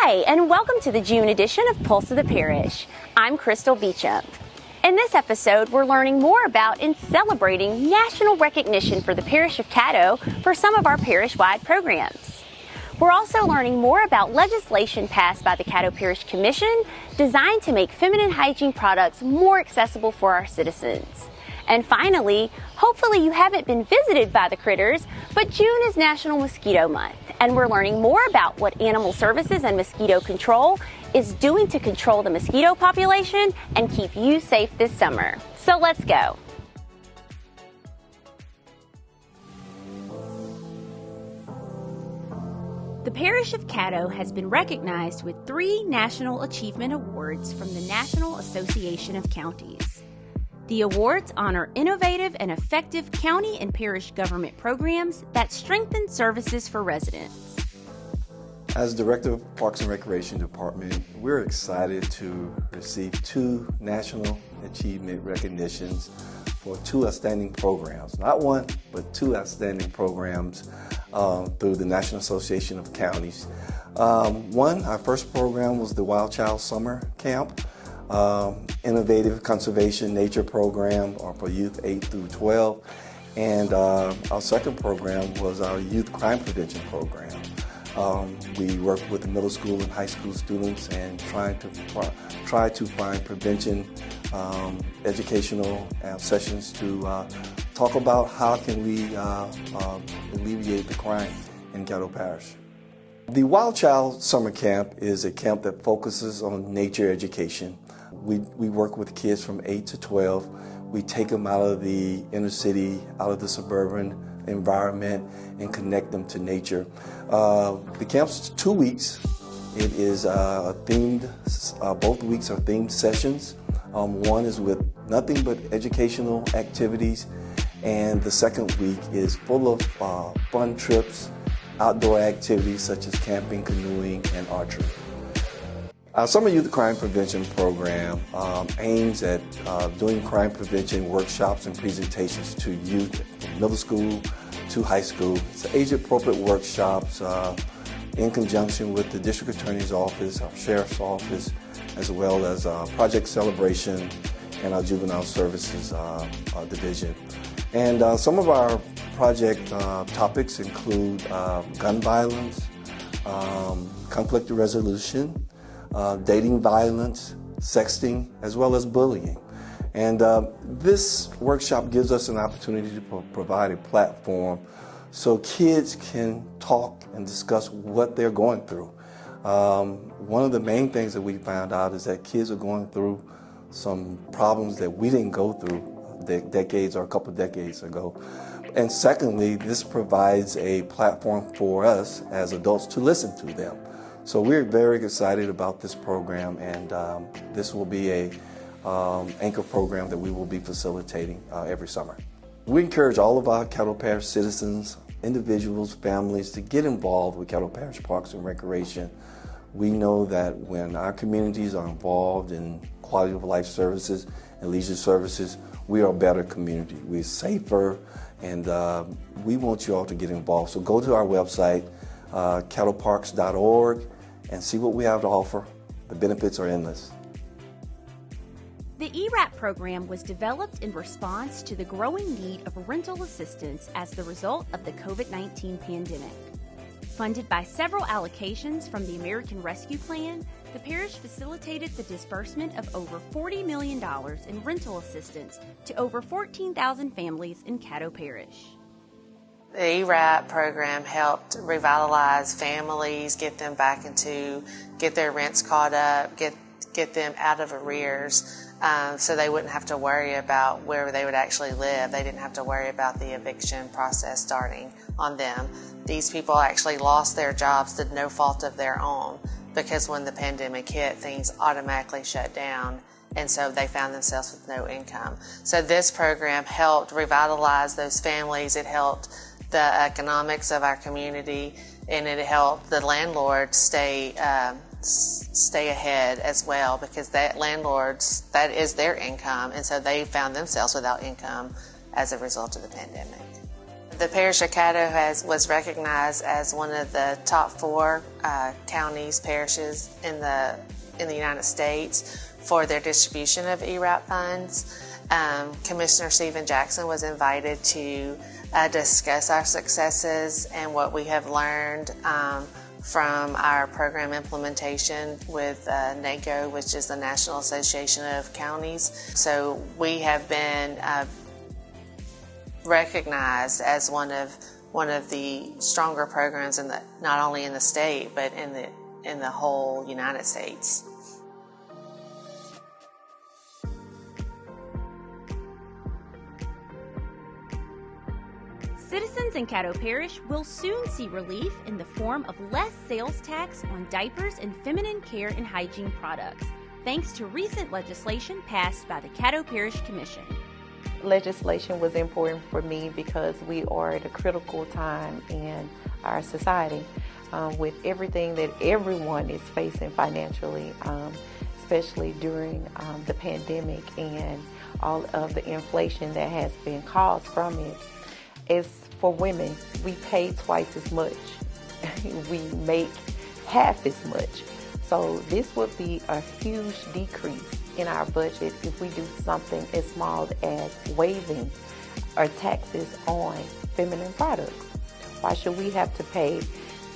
Hi, and welcome to the June edition of Pulse of the Parish. I'm Crystal Beecham. In this episode, we're learning more about and celebrating national recognition for the parish of Caddo for some of our parish-wide programs. We're also learning more about legislation passed by the Caddo Parish Commission designed to make feminine hygiene products more accessible for our citizens. And finally, hopefully you haven't been visited by the critters, but June is National Mosquito Month, and we're learning more about what Animal Services and Mosquito Control is doing to control the mosquito population and keep you safe this summer. So let's go. The parish of Caddo has been recognized with 3 National Achievement Awards from the National Association of Counties. The awards honor innovative and effective county and parish government programs that strengthen services for residents. As Director of Parks and Recreation Department, we're excited to receive 2 National Achievement recognitions for 2 outstanding programs. Not 1, but 2 outstanding programs through the National Association of Counties. Our first program was the Wild Child Summer Camp, innovative conservation nature program for youth 8 through 12. And our second program was our youth crime prevention program. We work with the middle school and high school students and try to find prevention educational sessions to talk about how can we alleviate the crime in Caddo Parish. The Wild Child Summer Camp is a camp that focuses on nature education. We work with kids from 8 to 12. We take them out of the inner city, out of the suburban environment, and connect them to nature. The camp's 2 weeks. It is themed, both weeks are themed sessions. One is with nothing but educational activities, and the second week is full of fun trips, outdoor activities such as camping, canoeing, and archery. Our Summer Youth Crime Prevention Program aims at doing crime prevention workshops and presentations to youth from middle school to high school. It's age-appropriate workshops in conjunction with the District Attorney's Office, our Sheriff's Office, as well as Project Celebration and our Juvenile Services Division. And some of our project topics include gun violence, conflict resolution, dating violence, sexting, as well as bullying. And this workshop gives us an opportunity to provide a platform so kids can talk and discuss what they're going through. One of the main things that we found out is that kids are going through some problems that we didn't go through decades or a couple decades ago. And secondly, this provides a platform for us as adults to listen to them. So we're very excited about this program, and this will be a anchor program that we will be facilitating every summer. We encourage all of our Caddo Parish citizens, individuals, families to get involved with Caddo Parish Parks and Recreation. We know that when our communities are involved in quality of life services and leisure services, we are a better community. We're safer, and we want you all to get involved. So go to our website, caddoparks.org, and see what we have to offer. The benefits are endless. The ERAP program was developed in response to the growing need of rental assistance as the result of the COVID-19 pandemic. Funded by several allocations from the American Rescue Plan, the parish facilitated the disbursement of over $40 million in rental assistance to over 14,000 families in Caddo Parish. The ERAP program helped revitalize families, get their rents caught up, get them out of arrears, so they wouldn't have to worry about where they would actually live. They didn't have to worry about the eviction process starting on them. These people actually lost their jobs to no fault of their own, because when the pandemic hit, things automatically shut down, and so they found themselves with no income. So this program helped revitalize those families. It helped the economics of our community, and it helped the landlords stay ahead as well, because that is their income, and so they found themselves without income as a result of the pandemic. The parish of Caddo was recognized as one of the top 4 parishes in the United States for their distribution of ERAP funds. Commissioner Stephen Jackson was invited to discuss our successes and what we have learned from our program implementation with NACO, which is the National Association of Counties. So we have been recognized as one of the stronger programs not only in the state but in the whole United States. Citizens in Caddo Parish will soon see relief in the form of less sales tax on diapers and feminine care and hygiene products, thanks to recent legislation passed by the Caddo Parish Commission. Legislation was important for me because we are at a critical time in our society with everything that everyone is facing financially, especially during the pandemic and all of the inflation that has been caused from it. As for women, we pay twice as much. We make half as much. So this would be a huge decrease in our budget if we do something as small as waiving our taxes on feminine products. Why should we have to pay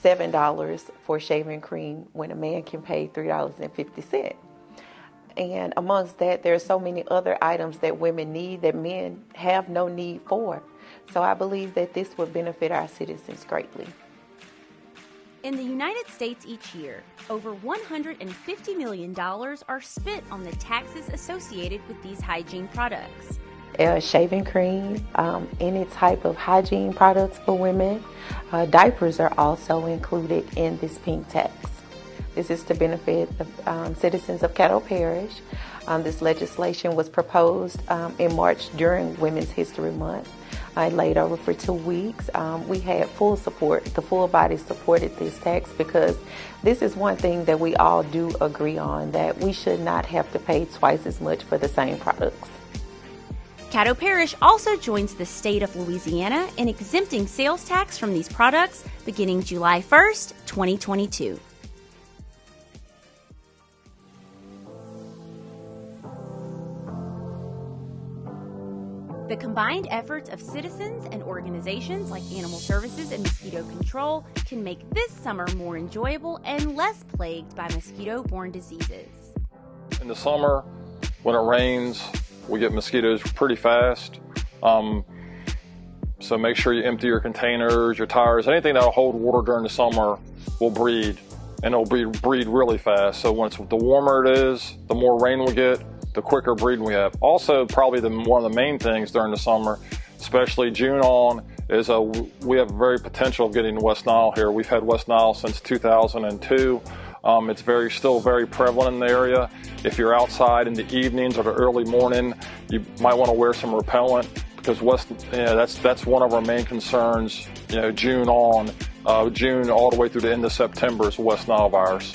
$7 for shaving cream when a man can pay $3.50? And amongst that, there are so many other items that women need that men have no need for. So I believe that this would benefit our citizens greatly. In the United States each year, over $150 million are spent on the taxes associated with these hygiene products. Shaving cream, any type of hygiene products for women. Diapers are also included in this pink tax. This is to benefit the citizens of Caddo Parish. This legislation was proposed in March during Women's History Month. I laid over for 2 weeks. We had full support. The full body supported this tax because this is one thing that we all do agree on, that we should not have to pay twice as much for the same products. Caddo Parish also joins the state of Louisiana in exempting sales tax from these products beginning July 1st, 2022. The combined efforts of citizens and organizations like Animal Services and Mosquito Control can make this summer more enjoyable and less plagued by mosquito-borne diseases. In the summer, when it rains, we get mosquitoes pretty fast. So make sure you empty your containers, your tires, anything that'll hold water during the summer will breed, and it'll breed really fast. So the warmer it is, the more rain we get, the quicker breeding we have. Also, probably one of the main things during the summer, especially June on, is we have very potential of getting West Nile here. We've had West Nile since 2002. It's still very prevalent in the area. If you're outside in the evenings or the early morning, you might want to wear some repellent because that's one of our main concerns. June all the way through the end of September is West Nile virus.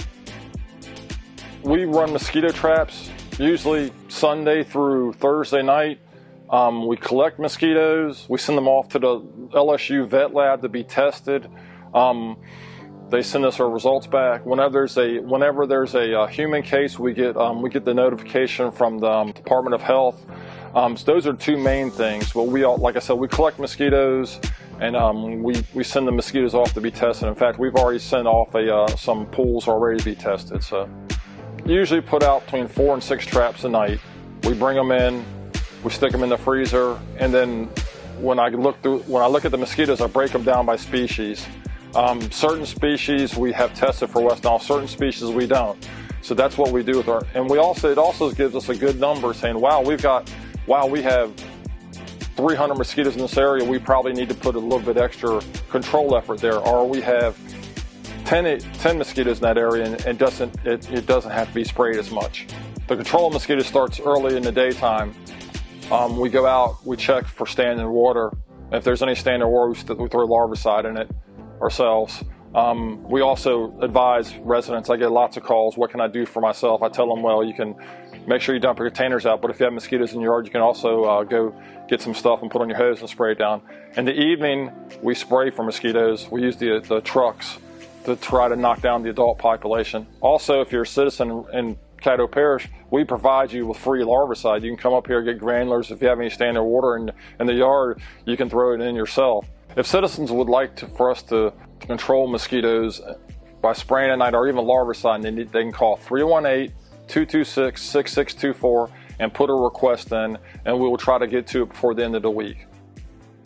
We run mosquito traps usually Sunday through Thursday night. We collect mosquitoes. We send them off to the LSU vet lab to be tested. They send us our results back. Whenever there's a human case, we get the notification from the Department of Health. So those are two main things. But like I said, we collect mosquitoes and we send the mosquitoes off to be tested. In fact, we've already sent off some pools already to be tested. So usually put out between 4 and 6 traps a night. We bring them in, we stick them in the freezer, and then when I look at the mosquitoes, I break them down by species. Certain species we have tested for West Nile, certain species we don't. So that's what we do with and it also gives us a good number saying, wow, we have 300 mosquitoes in this area, we probably need to put a little bit extra control effort there, or we have 10 mosquitoes in that area, and it doesn't have to be sprayed as much. The control of mosquitoes starts early in the daytime. We go out, we check for standing water. If there's any standing water, we throw larvicide in it ourselves. We also advise residents. I get lots of calls. What can I do for myself? I tell them, well, you can make sure you dump your containers out. But if you have mosquitoes in your yard, you can also go get some stuff and put on your hose and spray it down. In the evening, we spray for mosquitoes. We use the trucks to try to knock down the adult population. Also, if you're a citizen in Caddo Parish, we provide you with free larvicide. You can come up here and get granulars. If you have any standing water in the yard, you can throw it in yourself. If citizens would like for us to control mosquitoes by spraying at night or even larvicide, they can call 318-226-6624 and put a request in, and we will try to get to it before the end of the week.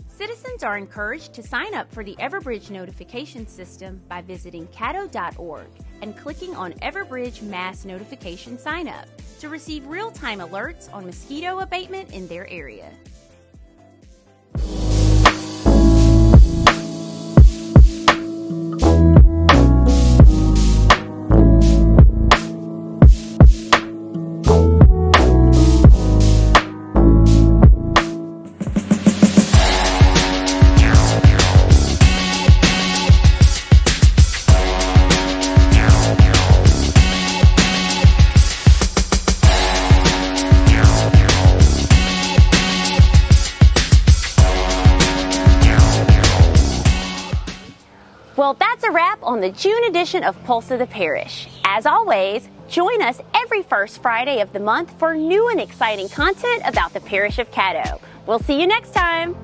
Citizens are encouraged to sign up for the Everbridge notification system by visiting caddo.org and clicking on Everbridge Mass Notification Sign Up to receive real-time alerts on mosquito abatement in their area. Well, that's a wrap on the June edition of Pulse of the Parish. As always, join us every first Friday of the month for new and exciting content about the Parish of Caddo. We'll see you next time.